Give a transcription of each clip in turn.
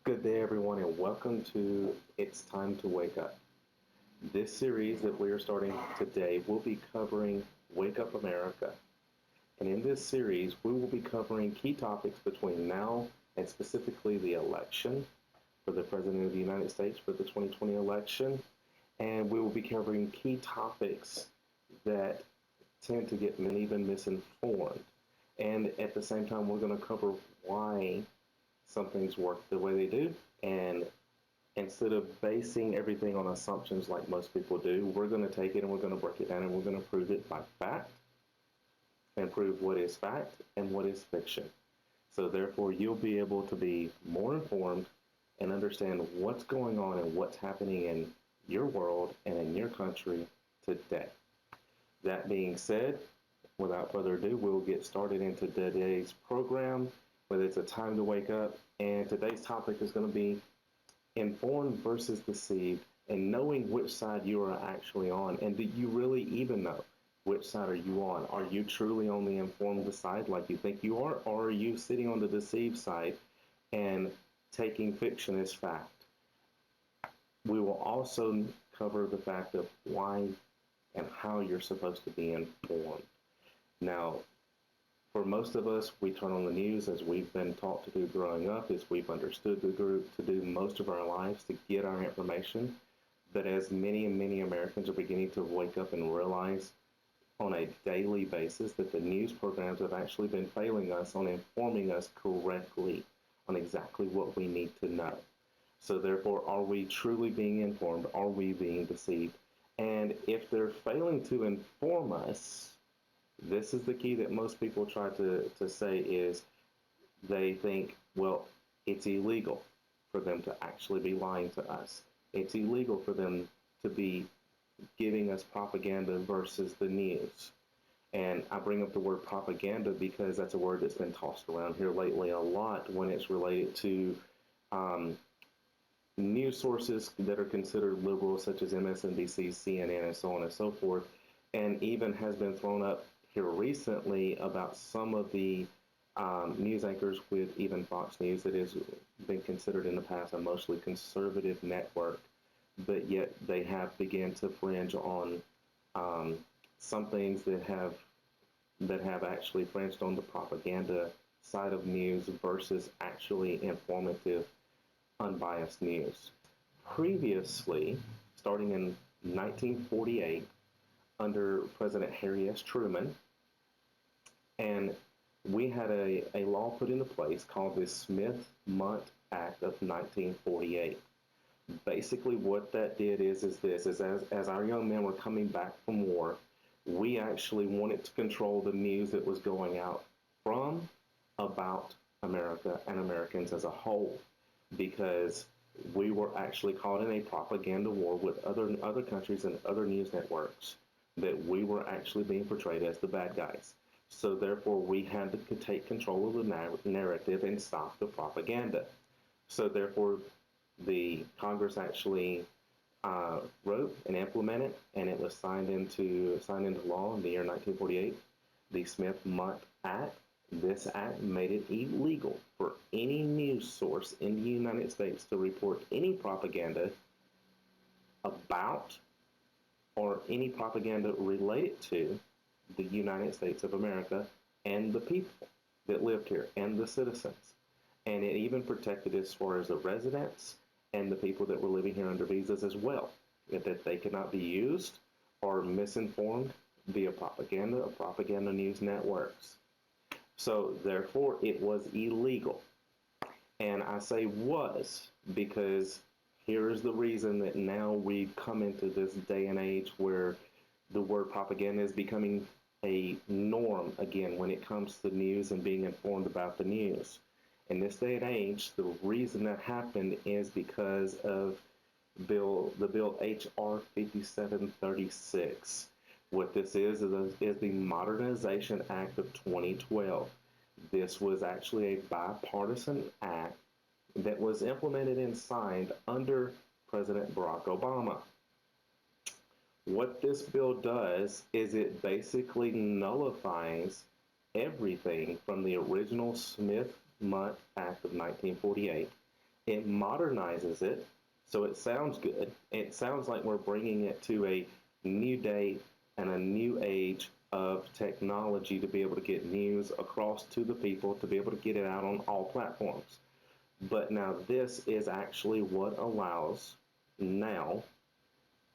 Good day, everyone, and welcome to It's Time to Wake Up. This series that we are starting today will be covering Wake Up America. And in this series, we will be covering key topics between now and specifically the election for the President of the United States for the 2020 election. And we will be covering key topics that tend to get many even misinformed. And at the same time, we're going to cover why some things work the way they do. And instead of basing everything on assumptions like most people do, we're going to take it and we're going to break it down and we're going to prove it by fact and prove what is fact and what is fiction. So therefore, you'll be able to be more informed and understand what's going on and what's happening in your world and in your country today. That being said, without further ado, we'll get started into today's program, whether it's a time to wake up. And today's topic is going to be informed versus deceived, and knowing which side you are actually on. And do you really even know which side are you on? Are you truly on the informed side like you think you are, or are you sitting on the deceived side and taking fiction as fact? We will also cover the fact of why and how you're supposed to be informed. Now, for most of us, we turn on the news as we've been taught to do growing up, as we've understood the group to do most of our lives to get our information. But as many and many Americans are beginning to wake up and realize on a daily basis that the news programs have actually been failing us on informing us correctly on exactly what we need to know. So therefore, are we truly being informed? Are we being deceived? And if they're failing to inform us, this is the key that most people try to say is they think, well, it's illegal for them to actually be lying to us. It's illegal for them to be giving us propaganda versus the news. And I bring up the word propaganda because that's a word that's been tossed around here lately a lot when it's related to news sources that are considered liberal, such as MSNBC, CNN, and so on and so forth, and even has been thrown up here recently about some of the news anchors with even Fox News that has been considered in the past a mostly conservative network, but yet they have begun to fringe on some things that have actually fringed on the propaganda side of news versus actually informative, unbiased news. Previously, starting in 1948, under President Harry S. Truman, and we had a law put into place called the Smith-Mundt Act of 1948. Basically, what that did is as our young men were coming back from war, we actually wanted to control the news that was going out from, about America and Americans as a whole, because we were actually caught in a propaganda war with other countries and other news networks that we were actually being portrayed as the bad guys. So therefore, we had to take control of the narrative and stop the propaganda. So therefore, the Congress actually wrote and implemented, and it was signed into law in the year 1948, the Smith-Mundt Act. This act made it illegal for any news source in the United States to report any propaganda about or any propaganda related to the United States of America and the people that lived here and the citizens. And it even protected as far as the residents and the people that were living here under visas as well, that they could not be used or misinformed via propaganda or propaganda news networks. So therefore, it was illegal. And I say was because here is the reason that now we've come into this day and age where the word propaganda is becoming a norm again when it comes to news and being informed about the news. In this day and age, the reason that happened is because of the bill HR 5736. What this is the Modernization Act of 2012. This was actually a bipartisan act that was implemented and signed under President Barack Obama. What this bill does is it basically nullifies everything from the original Smith-Mundt Act of 1948 It modernizes it so it sounds good. It sounds like we're bringing it to a new day and a new age of technology to be able to get news across to the people, to be able to get it out on all platforms. But now this is actually what allows now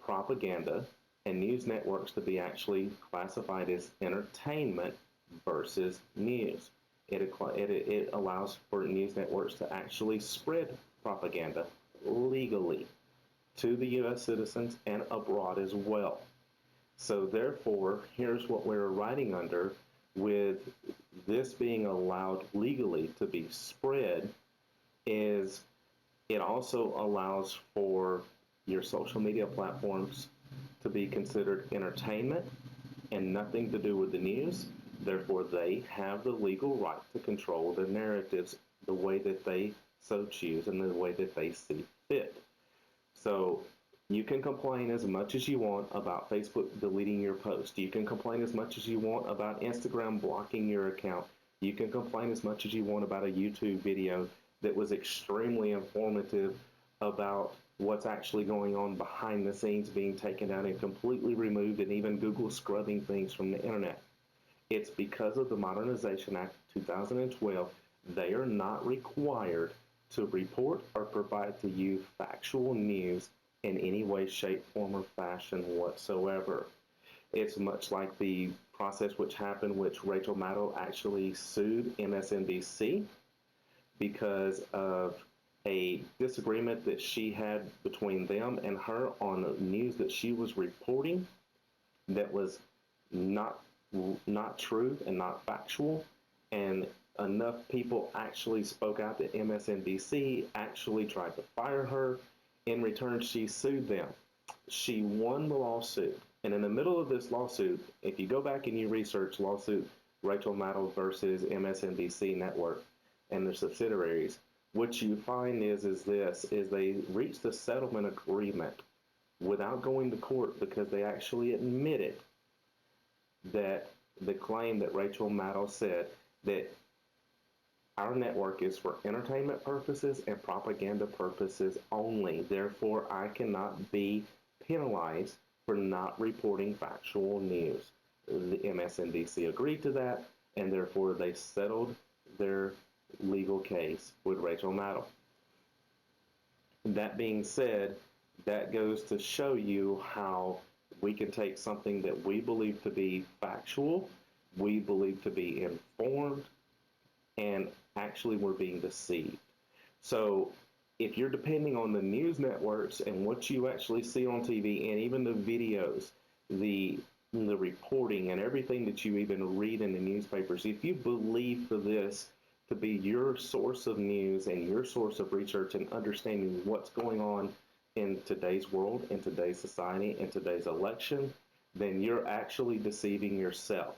propaganda and news networks to be actually classified as entertainment versus news. It allows for news networks to actually spread propaganda legally to the U.S. citizens and abroad as well. So therefore, here's what we're writing under with this being allowed legally to be spread is it also allows for your social media platforms to be considered entertainment and nothing to do with the news. Therefore, they have the legal right to control the narratives the way that they so choose and the way that they see fit. So you can complain as much as you want about Facebook deleting your post. You can complain as much as you want about Instagram blocking your account. You can complain as much as you want about a YouTube video that was extremely informative about what's actually going on behind the scenes being taken out and completely removed, and even Google scrubbing things from the internet. It's because of the Modernization Act of 2012, they are not required to report or provide to you factual news in any way, shape, form, or fashion whatsoever. It's much like the process which happened, which Rachel Maddow actually sued MSNBC because of a disagreement that she had between them and her on the news that she was reporting that was not true and not factual. And enough people actually spoke out that MSNBC actually tried to fire her. In return, she sued them. She won the lawsuit. And in the middle of this lawsuit, if you go back and you research lawsuit Rachel Maddow versus MSNBC network and their subsidiaries, what you find is they reached a settlement agreement without going to court because they actually admitted that the claim that Rachel Maddow said that our network is for entertainment purposes and propaganda purposes only. Therefore, I cannot be penalized for not reporting factual news. The MSNBC agreed to that, and therefore they settled their legal case with Rachel Maddow. That being said, that goes to show you how we can take something that we believe to be factual, we believe to be informed, and actually we're being deceived. So if you're depending on the news networks and what you actually see on TV and even the videos, the reporting and everything that you even read in the newspapers, if you believe for this to be your source of news and your source of research and understanding what's going on in today's world, in today's society, in today's election, then you're actually deceiving yourself.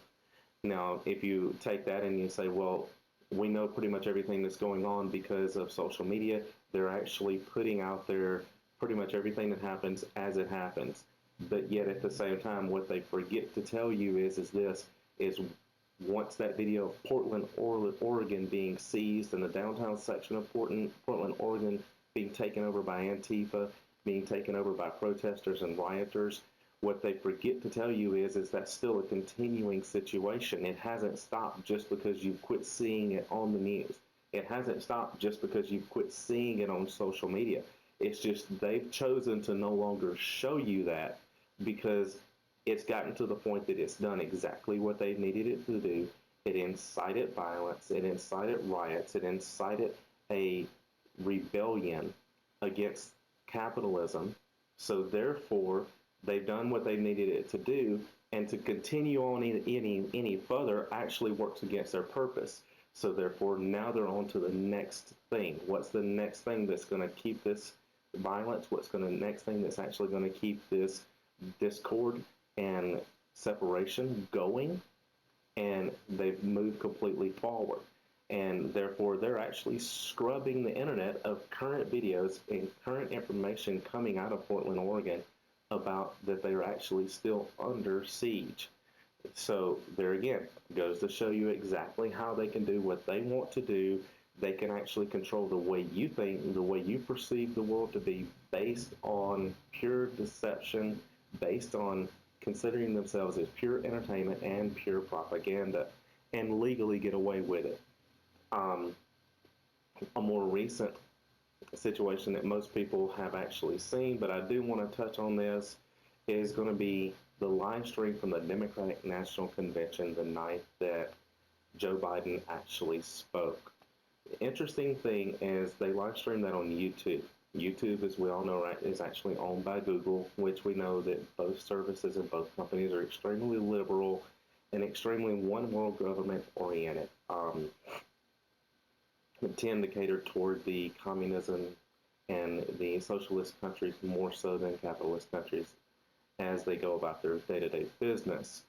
Now, if you take that and you say, well, we know pretty much everything that's going on because of social media, they're actually putting out there pretty much everything that happens as it happens. But yet at the same time, what they forget to tell you is once that video of Portland, Oregon being seized and the downtown section of Portland, Oregon being taken over by Antifa, being taken over by protesters and rioters, what they forget to tell you is that's still a continuing situation. It hasn't stopped just because you've quit seeing it on the news. It hasn't stopped just because you've quit seeing it on social media. It's just they've chosen to no longer show you that because it's gotten to the point that it's done exactly what they needed it to do. It incited violence, it incited riots, it incited a rebellion against capitalism. So therefore, they've done what they needed it to do, and to continue on any further actually works against their purpose. So therefore, now they're on to the next thing. What's the next thing that's going to keep this violence? What's the next thing that's actually going to keep this discord and separation going? And they've moved completely forward. And therefore, they're actually scrubbing the internet of current videos and current information coming out of Portland, Oregon, about that they're actually still under siege. So there again, goes to show you exactly how they can do what they want to do They can actually control the way you think, the way you perceive the world to be, based on pure deception, based on considering themselves as pure entertainment and pure propaganda, and legally get away with it. Um, a more recent situation that most people have actually seen, but I do want to touch on this, is going to be the live stream from the Democratic National Convention the night that Joe Biden actually spoke. The interesting thing is they live streamed that on YouTube. YouTube, as we all know, right, is actually owned by Google, which we know that both services and both companies are extremely liberal and extremely one world government oriented. Tend to cater toward the communism and the socialist countries more so than capitalist countries as they go about their day-to-day business.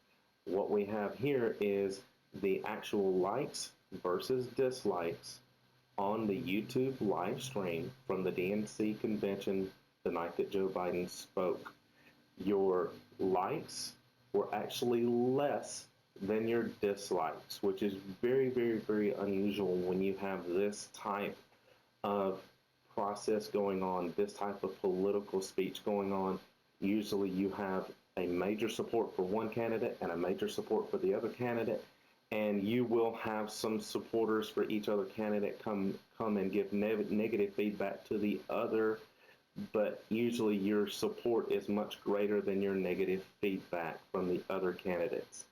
What we have here is the actual likes versus dislikes on the YouTube live stream from the DNC convention the night that Joe Biden spoke. Your likes were actually less than your dislikes, which is very, very, very unusual when you have this type of process going on, this type of political speech going on. Usually you have a major support for one candidate and a major support for the other candidate, and you will have some supporters for each other candidate come and give negative feedback to the other, but usually your support is much greater than your negative feedback from the other candidates'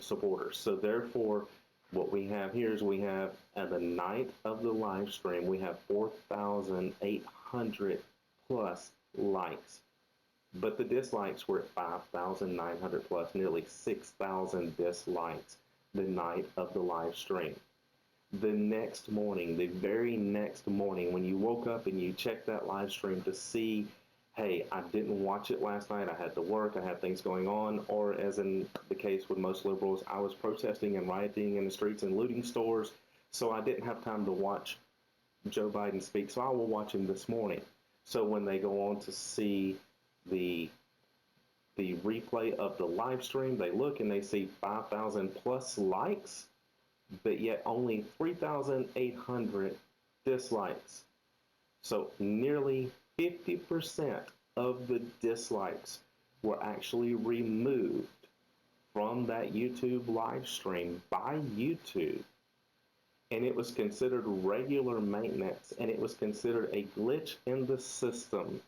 supporters. So therefore, what we have here is we have, at the night of the live stream, we have 4,800 plus likes, but the dislikes were at 5,900 plus, nearly 6,000 dislikes the night of the live stream. The next morning, the very next morning, when you woke up and you checked that live stream to see, hey, I didn't watch it last night, I had to work, I had things going on, or as in the case with most liberals, I was protesting and rioting in the streets and looting stores, so I didn't have time to watch Joe Biden speak, so I will watch him this morning. So when they go on to see the replay of the live stream, they look and they see 5,000 plus likes, but yet only 3,800 dislikes. So nearly 50% of the dislikes were actually removed from that YouTube live stream by YouTube. And it was considered regular maintenance, and it was considered a glitch in the system,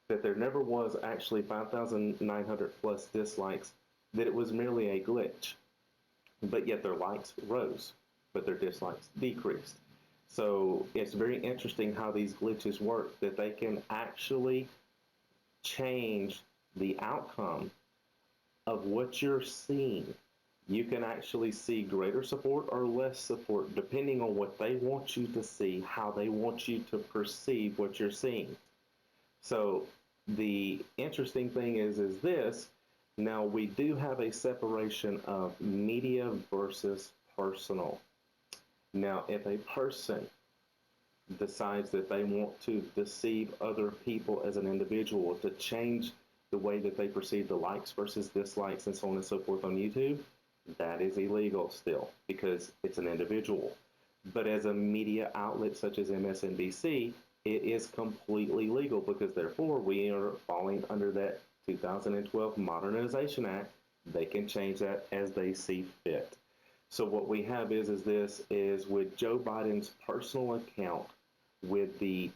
that there never was actually 5,900 plus dislikes, that it was merely a glitch. But yet their likes rose, but their dislikes decreased. So it's very interesting how these glitches work, that they can actually change the outcome of what you're seeing. You can actually see greater support or less support depending on what they want you to see, how they want you to perceive what you're seeing. So the interesting thing is this, now we do have a separation of media versus personal. Now, if a person decides that they want to deceive other people as an individual to change the way that they perceive the likes versus dislikes and so on and so forth on YouTube, that is illegal still because it's an individual. But as a media outlet such as MSNBC, it is completely legal because therefore we are falling under that 2012 Modernization Act. They can change that as they see fit. So what we have is with Joe Biden's personal account, with the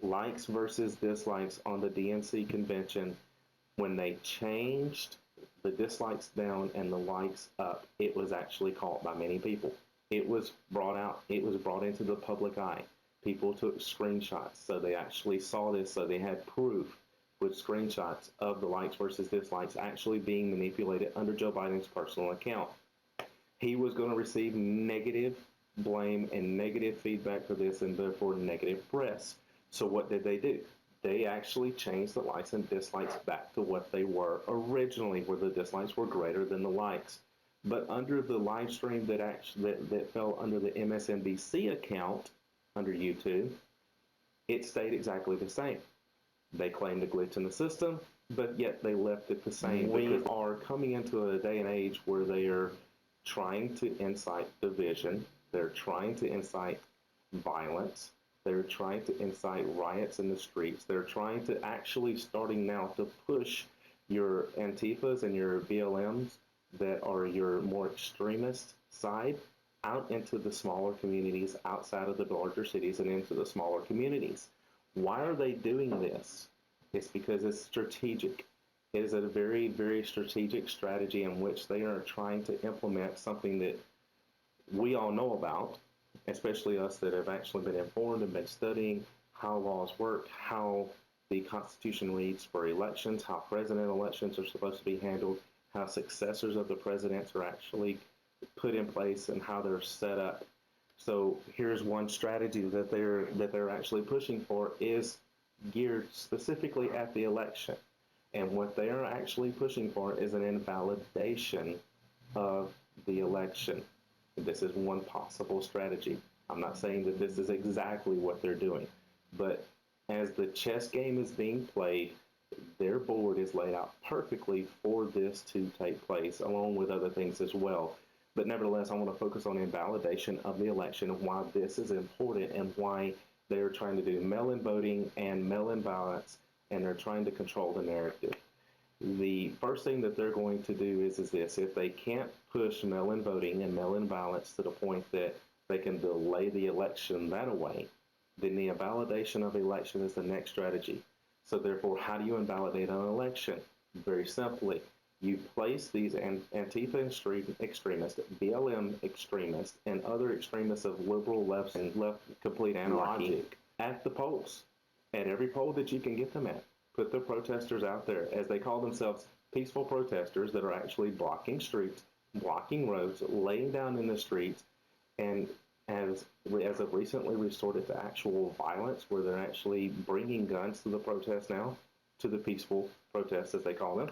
likes versus dislikes on the DNC convention, when they changed the dislikes down and the likes up, it was actually caught by many people. It was brought out, it was brought into the public eye. People took screenshots, so they actually saw this, so they had proof with screenshots of the likes versus dislikes actually being manipulated under Joe Biden's personal account. He was going to receive negative blame and negative feedback for this, and therefore negative press. So what did they do? They actually changed the likes and dislikes back to what they were originally, where the dislikes were greater than the likes. But under the live stream that fell under the MSNBC account under YouTube, it stayed exactly the same. They claimed a glitch in the system, but yet they left it the same. We are coming into a day and age where they are trying to incite division. They're trying to incite violence. They're trying to incite riots in the streets. They're trying to actually starting now to push your Antifas and your BLMs that are your more extremist side out into the smaller communities outside of the larger cities and into the smaller communities. Why are they doing this? It's because it's strategic. It is a very, very strategic strategy in which they are trying to implement something that we all know about, especially us that have actually been informed and been studying how laws work, how the Constitution reads for elections, how president elections are supposed to be handled, how successors of the presidents are actually put in place, and how they're set up. So here's one strategy that they're actually pushing for is geared specifically at the election. And what they are actually pushing for is an invalidation of the election. This is one possible strategy. I'm not saying that this is exactly what they're doing, but as the chess game is being played, their board is laid out perfectly for this to take place, along with other things as well. But nevertheless, I want to focus on invalidation of the election and why this is important and why they're trying to do mail-in voting and mail-in ballots, and they're trying to control the narrative. The first thing that they're going to do is this: if they can't push mail-in voting and mail-in ballots to the point that they can delay the election that way, then the invalidation of election is the next strategy. So therefore, how do you invalidate an election? Very simply, you place these Antifa extremists, BLM extremists, and other extremists of liberal left and left complete anarchy at the polls, at every poll that you can get them at. Put the protesters out there, as they call themselves, peaceful protesters that are actually blocking streets, blocking roads, laying down in the streets, and as of recently resorted to actual violence, where they're actually bringing guns to the protests now, to the peaceful protests as they call them.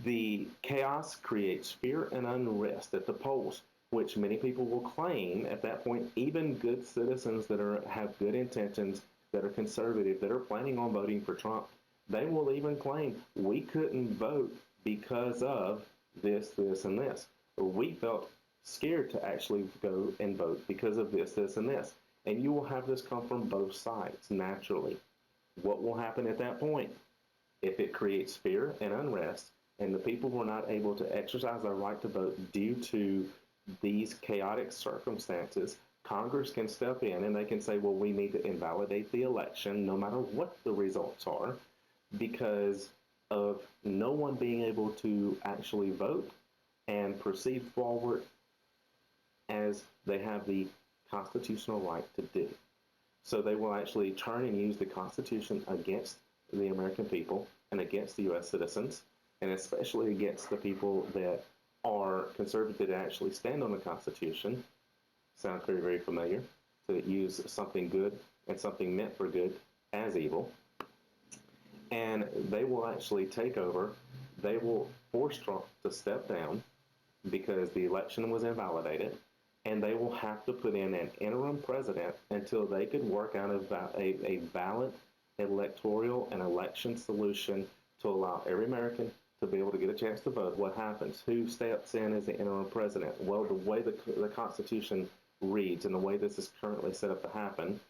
The chaos creates fear and unrest at the polls, which many people will claim at that point, even good citizens that have good intentions, that are conservative, that are planning on voting for Trump, they will even claim we couldn't vote because of this, this, and this. Or we felt scared to actually go and vote because of this, this, and this. And you will have this come from both sides naturally. What will happen at that point? If it creates fear and unrest, and the people were not able to exercise their right to vote due to these chaotic circumstances, Congress can step in and they can say, well, we need to invalidate the election no matter what the results are, because of no one being able to actually vote and proceed forward as they have the constitutional right to do. So they will actually turn and use the Constitution against the American people and against the U.S. citizens, and especially against the people that are conservative that actually stand on the Constitution. Sounds very, very familiar. To use something good and something meant for good as evil. And they will actually take over. They will force Trump to step down because the election was invalidated, and they will have to put in an interim president until they could work out a valid electoral and election solution to allow every American to be able to get a chance to vote. What happens? Who steps in as the interim president? Well, the way the Constitution reads and the way this is currently set up to happen,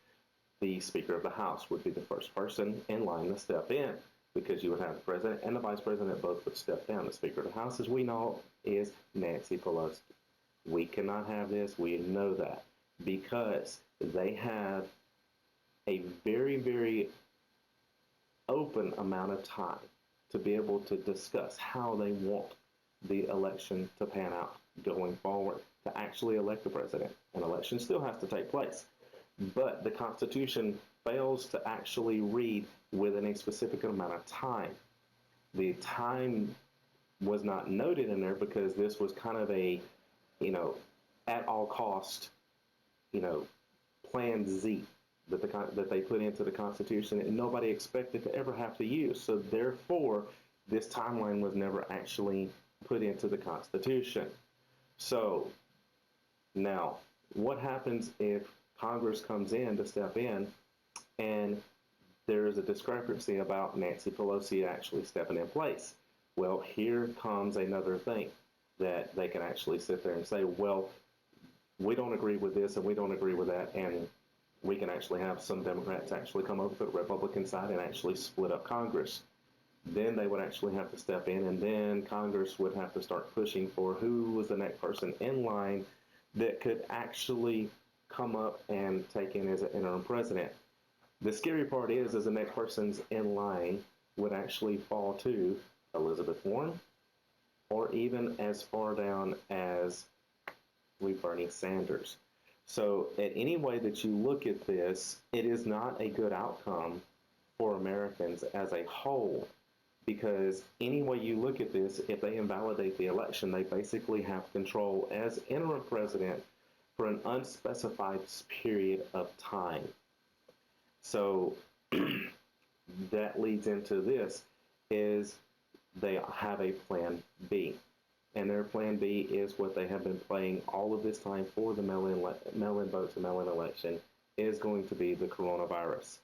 the Speaker of the House would be the first person in line to step in, because you would have the President and the Vice President both would step down. The Speaker of the House, as we know, is Nancy Pelosi. We cannot have this. We know that because they have a very, very open amount of time to be able to discuss how they want the election to pan out going forward to actually elect the president. An election still has to take place, but the Constitution fails to actually read within a specific amount of time. The time was not noted in there because this was kind of a, at all cost, Plan Z that they put into the Constitution, and nobody expected to ever have to use. So therefore, this timeline was never actually put into the Constitution. So now, what happens if Congress comes in to step in and there is a discrepancy about Nancy Pelosi actually stepping in place? Well, here comes another thing that they can actually sit there and say, well, we don't agree with this and we don't agree with that, and we can actually have some Democrats actually come over to the Republican side and actually split up Congress. Then they would actually have to step in, and then Congress would have to start pushing for who was the next person in line that could actually come up and take in as an interim president. The scary part is the next person's in line would actually fall to Elizabeth Warren, or even as far down as Bernie Sanders. So, at any way that you look at this, it is not a good outcome for Americans as a whole, because any way you look at this, if they invalidate the election, they basically have control as interim president for an unspecified period of time. So that leads into this, is they have a plan B. And their plan B is what they have been playing all of this time for the mail-in vote to mail-in election, is going to be the coronavirus.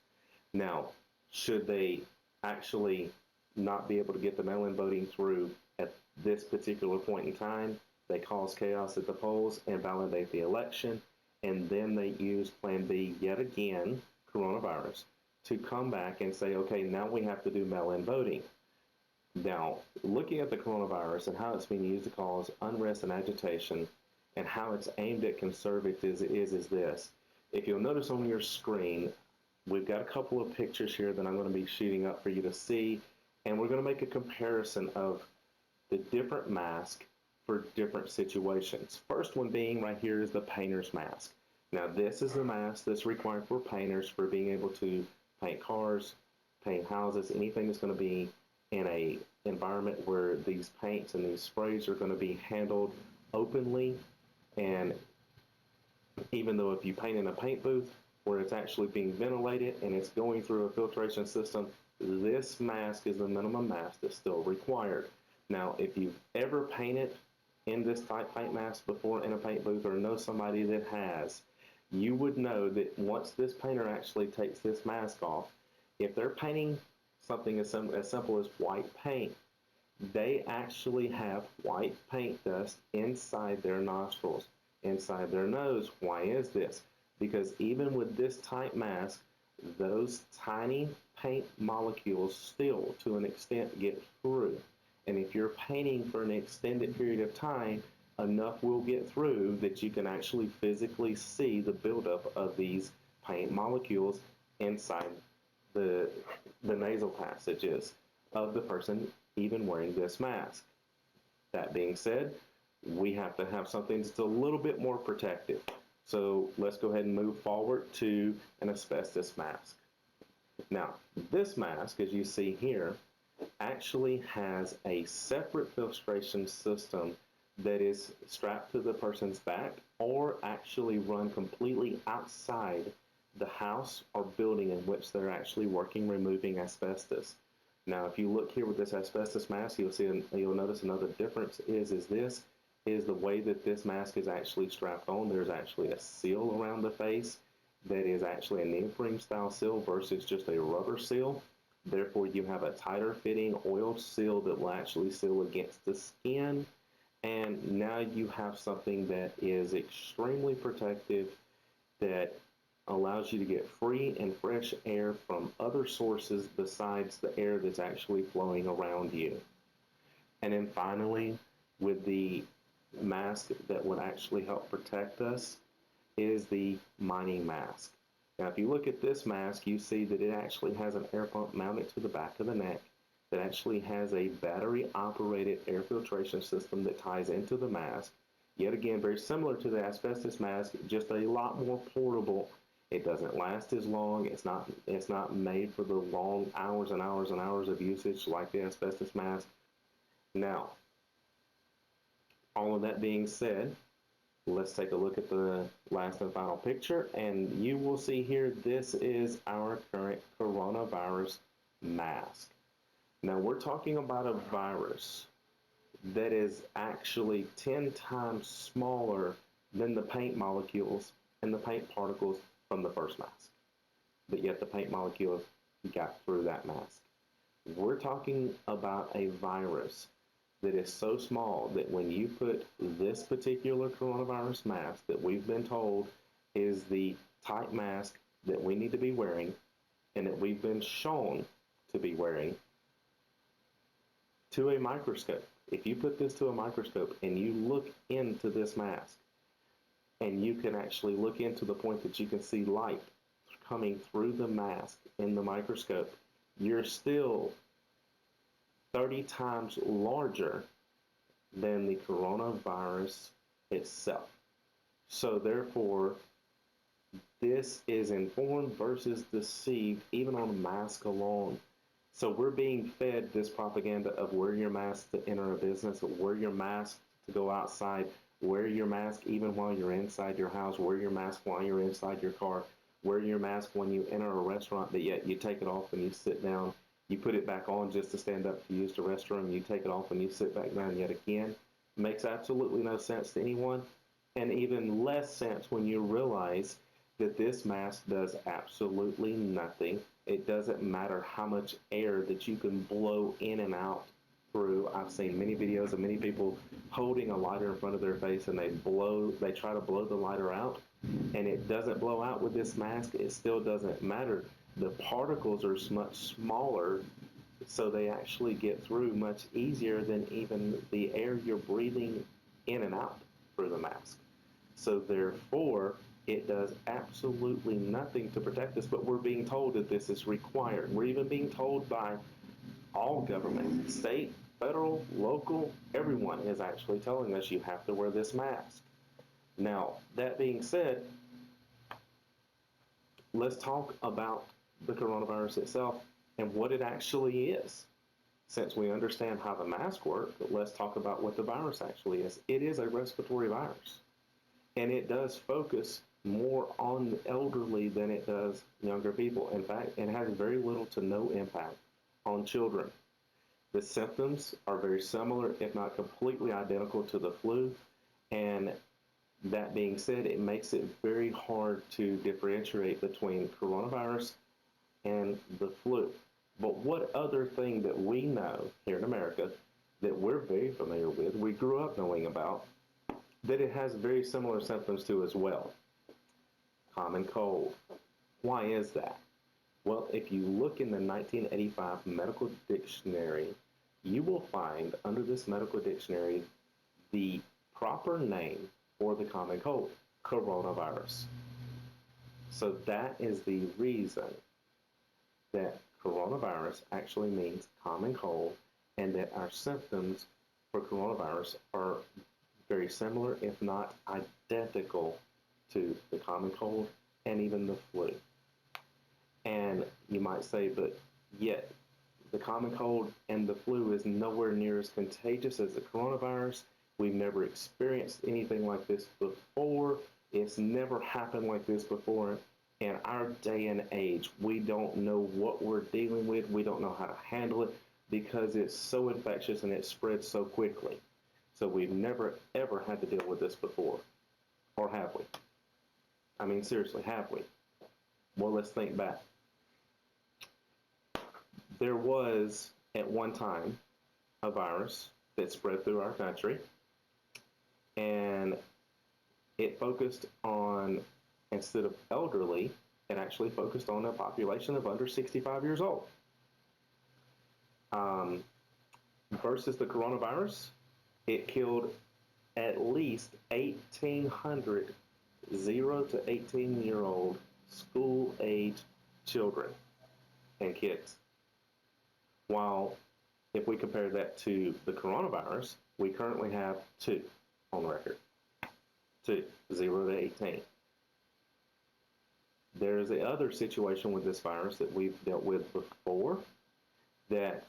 Now, should they actually not be able to get the mail-in voting through at this particular point in time, they cause chaos at the polls and validate the election, and then they use plan B yet again, coronavirus, to come back and say, okay, now we have to do mail-in voting. Now, looking at the coronavirus and how it's being used to cause unrest and agitation, and how it's aimed at conservatives is this. If you'll notice on your screen, we've got a couple of pictures here that I'm going to be shooting up for you to see, and we're going to make a comparison of the different masks for different situations. First one being right here is the painter's mask. Now, this is the mask that's required for painters for being able to paint cars, paint houses, anything that's going to be in a environment where these paints and these sprays are going to be handled openly. And even though if you paint in a paint booth where it's actually being ventilated and it's going through a filtration system, this mask is the minimum mask that's still required. Now, if you've ever painted in this type paint mask before in a paint booth, or know somebody that has, you would know that once this painter actually takes this mask off, if they're painting something as simple as white paint, they actually have white paint dust inside their nostrils, inside their nose. Why is this? Because even with this type mask, those tiny paint molecules still, to an extent, get through. And if you're painting for an extended period of time, enough will get through that you can actually physically see the buildup of these paint molecules inside the nasal passages of the person even wearing this mask. That being said, we have to have something that's a little bit more protective. So let's go ahead and move forward to an asbestos mask. Now, this mask, as you see here, actually has a separate filtration system that is strapped to the person's back, or actually run completely outside the house or building in which they're actually working, removing asbestos. Now, if you look here with this asbestos mask, you'll notice another difference is the way that this mask is actually strapped on. There's actually a seal around the face that is actually a neoprene style seal versus just a rubber seal. Therefore, you have a tighter fitting oiled seal that will actually seal against the skin. And now you have something that is extremely protective, that allows you to get free and fresh air from other sources besides the air that's actually flowing around you. And then finally, with the mask that would actually help protect us, is the mining mask. Now, if you look at this mask, you see that it actually has an air pump mounted to the back of the neck that actually has a battery-operated air filtration system that ties into the mask. Yet again, very similar to the asbestos mask, just a lot more portable. It doesn't last as long. It's not made for the long hours and hours and hours of usage like the asbestos mask. Now, all of that being said, let's take a look at the last and final picture, and you will see here, this is our current coronavirus mask. Now, we're talking about a virus that is actually 10 times smaller than the paint molecules and the paint particles from the first mask. But yet the paint molecules got through that mask. We're talking about a virus that is so small that when you put this particular coronavirus mask that we've been told is the type mask that we need to be wearing and that we've been shown to be wearing to a microscope. If you put this to a microscope and you look into this mask and you can actually look into the point that you can see light coming through the mask in the microscope, you're still 30 times larger than the coronavirus itself. So therefore, this is informed versus deceived, even on a mask alone. So we're being fed this propaganda of wear your mask to enter a business, wear your mask to go outside, wear your mask even while you're inside your house, wear your mask while you're inside your car, wear your mask when you enter a restaurant, but yet you take it off when you sit down. You put it back on just to stand up to use the restroom. You take it off when you sit back down yet again. Makes absolutely no sense to anyone, and even less sense when you realize that this mask does absolutely nothing. It doesn't matter how much air that you can blow in and out through. I've seen many videos of many people holding a lighter in front of their face and they try to blow the lighter out, and it doesn't blow out with this mask. It still doesn't matter. The particles are much smaller, so they actually get through much easier than even the air you're breathing in and out through the mask. So therefore, it does absolutely nothing to protect us, but we're being told that this is required. We're even being told by all government, state, federal, local, everyone is actually telling us you have to wear this mask. Now, that being said, let's talk about the coronavirus itself and what it actually is. Since we understand how the mask works, let's talk about what the virus actually is. It is a respiratory virus, and it does focus more on the elderly than it does younger people. In fact, it has very little to no impact on children. The symptoms are very similar, if not completely identical to the flu, and that being said, it makes it very hard to differentiate between coronavirus and the flu. But what other thing that we know here in America that we're very familiar with, we grew up knowing about, that it has very similar symptoms to as well? Common cold. Why is that? Well, if you look in the 1985 medical dictionary, you will find under this medical dictionary the proper name for the common cold, coronavirus. So that is the reason that coronavirus actually means common cold, and that our symptoms for coronavirus are very similar, if not identical, to the common cold and even the flu. And you might say, but yet the common cold and the flu is nowhere near as contagious as the coronavirus. We've never experienced anything like this before. It's never happened like this before. In our day and age, we don't know what we're dealing with. We don't know how to handle it because it's so infectious and it spreads so quickly. So we've never, ever had to deal with this before. Or have we? I mean, seriously, have we? Well, let's think back. There was, at one time, a virus that spread through our country, and it focused on, instead of elderly, it actually focused on a population of under 65 years old. Versus the coronavirus, it killed at least 1,800 0 to 18-year-old school-age children and kids. While if we compare that to the coronavirus, we currently have 2 on record. 2, 0 to 18. There's the other situation with this virus that we've dealt with before, that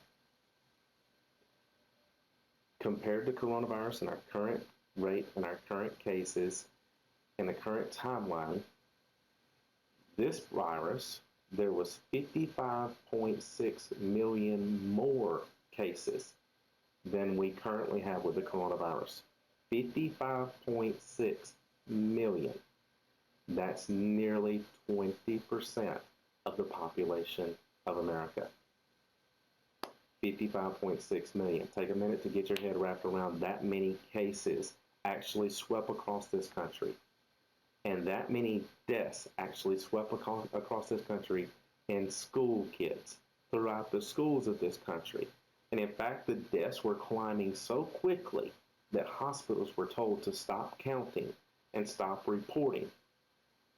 compared to coronavirus and our current rate and our current cases in the current timeline, this virus, there was 55.6 million more cases than we currently have with the coronavirus. 55.6 million. That's nearly 20% of the population of America. 55.6 million. Take a minute to get your head wrapped around that many cases actually swept across this country. And that many deaths actually swept across this country in school kids throughout the schools of this country. And in fact, the deaths were climbing so quickly that hospitals were told to stop counting and stop reporting,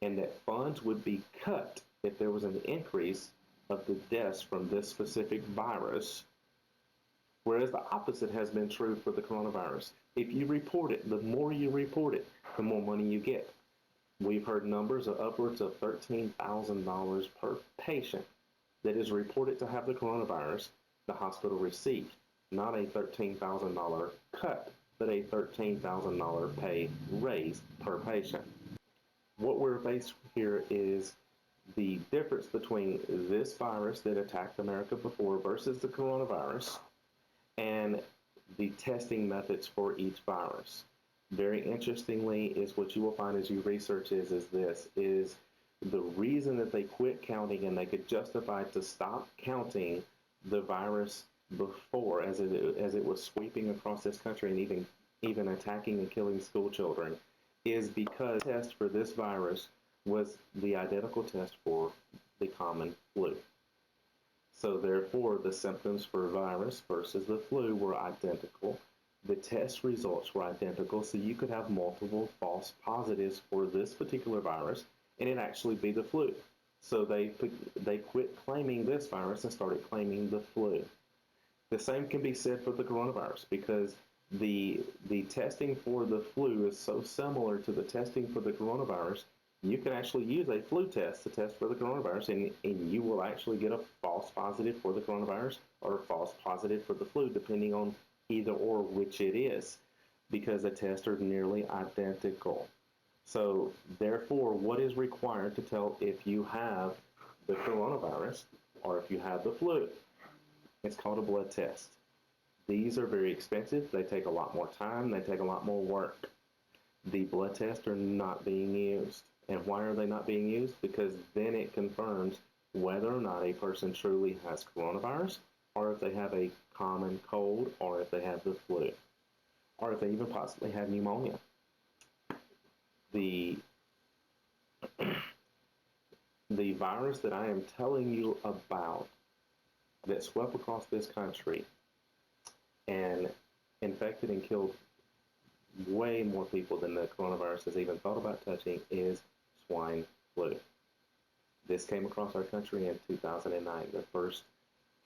and that funds would be cut if there was an increase of the deaths from this specific virus, whereas the opposite has been true for the coronavirus. If you report it, the more you report it, the more money you get. We've heard numbers of upwards of $13,000 per patient that is reported to have the coronavirus the hospital received. Not a $13,000 cut, but a $13,000 pay raise per patient. What we're faced here is the difference between this virus that attacked America before versus the coronavirus, and the testing methods for each virus. Very interestingly, is what you will find as you research is the reason that they quit counting and they could justify to stop counting the virus before, as it was sweeping across this country and even attacking and killing school children, is because the test for this virus was the identical test for the common flu. So therefore, the symptoms for virus versus the flu were identical. The test results were identical, so you could have multiple false positives for this particular virus, and it actually be the flu. So they quit claiming this virus and started claiming the flu. The same can be said for the coronavirus, because the testing for the flu is so similar to the testing for the coronavirus. You can actually use a flu test to test for the coronavirus, and you will actually get a false positive for the coronavirus or a false positive for the flu, depending on either or which it is, because the tests are nearly identical. So therefore, what is required to tell if you have the coronavirus or if you have the flu? It's called a blood test. These are very expensive. They take a lot more time. They take a lot more work. The blood tests are not being used. And why are they not being used? Because then it confirms whether or not a person truly has coronavirus, or if they have a common cold, or if they have the flu, or if they even possibly have pneumonia. The virus that I am telling you about that swept across this country and infected and killed way more people than the coronavirus has even thought about touching is swine flu. This came across our country in 2009, the first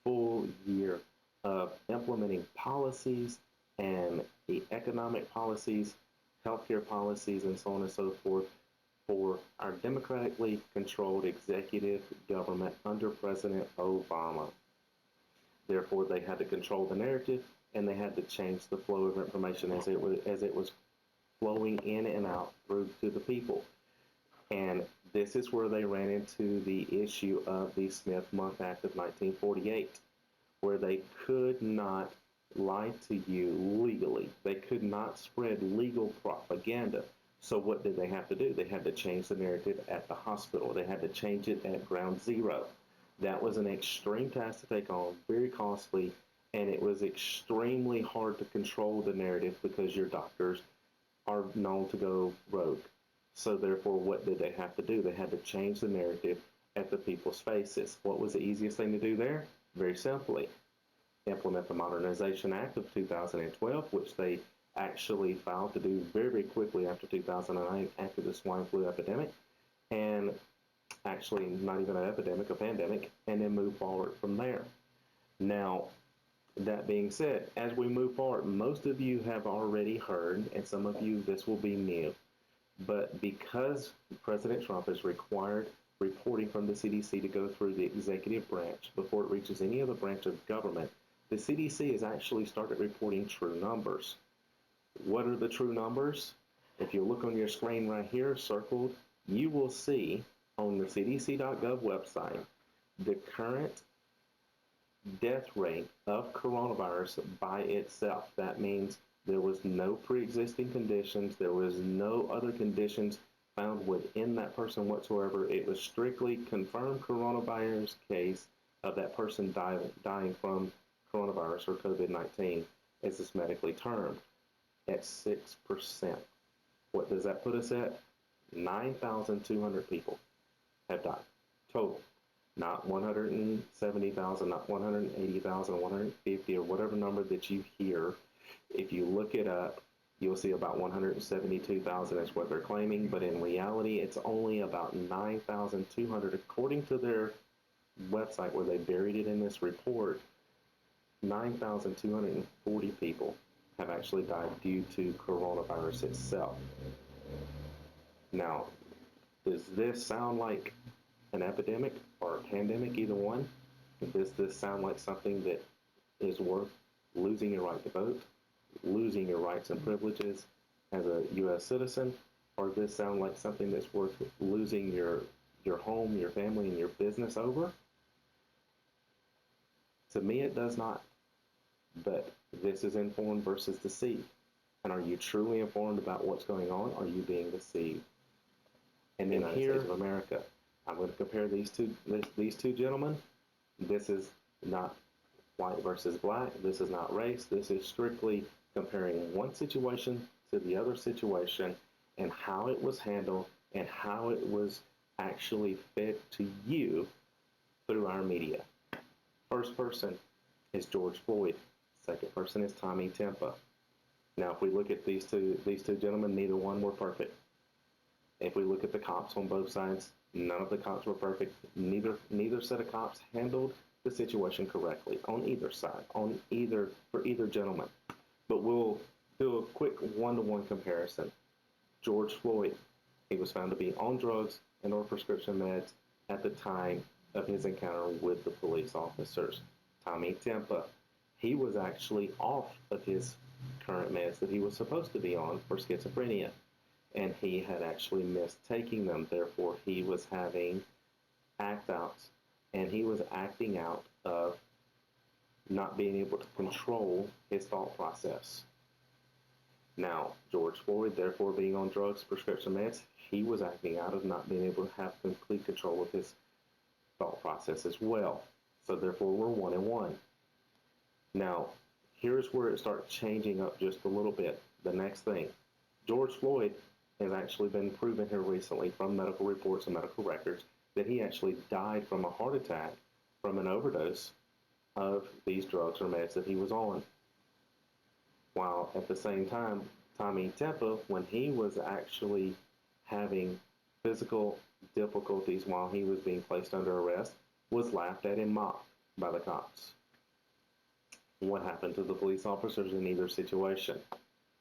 full year of implementing policies and the economic policies, healthcare policies, and so on and so forth for our democratically controlled executive government under President Obama. Therefore, they had to control the narrative, and they had to change the flow of information as it was flowing in and out through to the people. And this is where they ran into the issue of the Smith-Month Act of 1948, where they could not lie to you legally. They could not spread legal propaganda. So what did they have to do? They had to change the narrative at the hospital. They had to change it at ground zero. That was an extreme task to take on, very costly, and it was extremely hard to control the narrative because your doctors are known to go rogue. So therefore, what did they have to do? They had to change the narrative at the people's faces. What was the easiest thing to do there? Very simply, implement the Modernization Act of 2012, which they actually filed to do very, very quickly after 2009, after the swine flu epidemic, and actually not even an epidemic, a pandemic, and then move forward from there. Now, that being said, as we move forward, most of you have already heard, and some of you, this will be new, but because President Trump has required reporting from the CDC to go through the executive branch before it reaches any other branch of government, the CDC has actually started reporting true numbers. What are the true numbers? If you look on your screen right here, circled, you will see on the cdc.gov website the current death rate of coronavirus by itself. That means there was no pre-existing conditions. There was no other conditions found within that person whatsoever. It was strictly confirmed coronavirus case of that person dying from coronavirus or COVID-19, as it's medically termed, at 6%. What does that put us at? 9,200 people have died total. Not 170,000, not 180,000, 150, or whatever number that you hear. If you look it up, you'll see about 172,000 is what they're claiming, but in reality, it's only about 9,200, according to their website where they buried it in this report. 9,240 people have actually died due to coronavirus itself. Now, does this sound like an epidemic or a pandemic, either one? Does this sound like something that is worth losing your right to vote, losing your rights and privileges as a U.S. citizen, or does this sound like something that's worth losing your home, your family, and your business over? To me, it does not. But this is informed versus deceived. And are you truly informed about what's going on? Or are you being deceived? And then here in America, I'm going to compare these two gentlemen. This is not white versus black. This is not race. This is strictly comparing one situation to the other situation and how it was handled and how it was actually fed to you through our media. First person is George Floyd. Second person is Tommy Timpa. Now, if we look at these two gentlemen, neither one were perfect. If we look at the cops on both sides, none of the cops were perfect. Neither set of cops handled the situation correctly on either side, for either gentleman. But we'll do a quick one-to-one comparison. George Floyd, he was found to be on drugs and or prescription meds at the time of his encounter with the police officers. Tommy Timpa, he was actually off of his current meds that he was supposed to be on for schizophrenia, and he had actually missed taking them. Therefore, he was having act-outs, and he was acting out of not being able to control his thought process. Now, George Floyd, therefore being on drugs, prescription meds, he was acting out of not being able to have complete control of his thought process as well. So therefore, we're 1 and 1. Now, here's where it starts changing up just a little bit. The next thing, George Floyd has actually been proven here recently from medical reports and medical records that he actually died from a heart attack from an overdose of these drugs or meds that he was on. While at the same time, Tommy Timpa, when he was actually having physical difficulties while he was being placed under arrest, was laughed at and mocked by the cops. What happened to the police officers in either situation?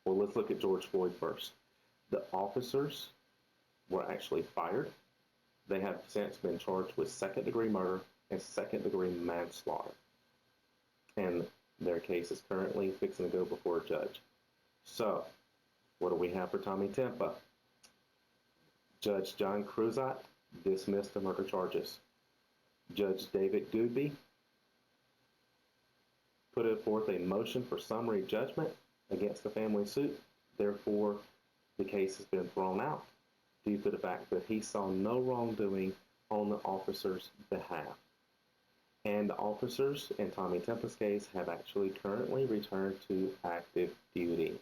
Well, let's look at George Floyd first. The officers were actually fired. They have since been charged with second-degree murder and second-degree manslaughter. And their case is currently fixing to go before a judge. So, what do we have for Tommy Timpa? Judge John Cruzat dismissed the murder charges. Judge David Goodby put forth a motion for summary judgment against the family suit. Therefore, the case has been thrown out due to the fact that he saw no wrongdoing on the officers' behalf. And the officers in Tommy Timpa's case have actually currently returned to active duty.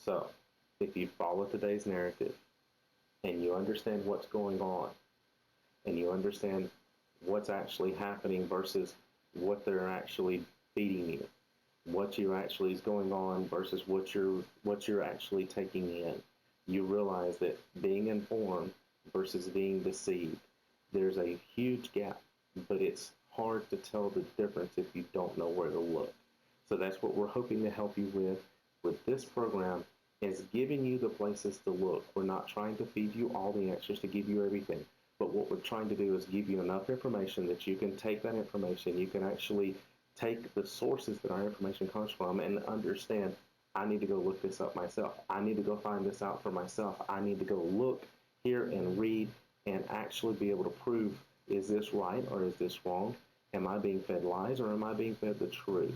So, if you follow today's narrative and you understand what's going on and you understand what's actually happening versus what they're actually feeding you, what you actually is going on versus what you're actually taking in, you realize that being informed versus being deceived, there's a huge gap, but it's hard to tell the difference if you don't know where to look. So that's what we're hoping to help you with this program, is giving you the places to look. We're not trying to feed you all the answers to give you everything, but what we're trying to do is give you enough information that you can take that information, you can actually take the sources that our information comes from and understand, I need to go look this up myself. I need to go find this out for myself. I need to go look, hear, and read and actually be able to prove, is this right or is this wrong? Am I being fed lies or am I being fed the truth?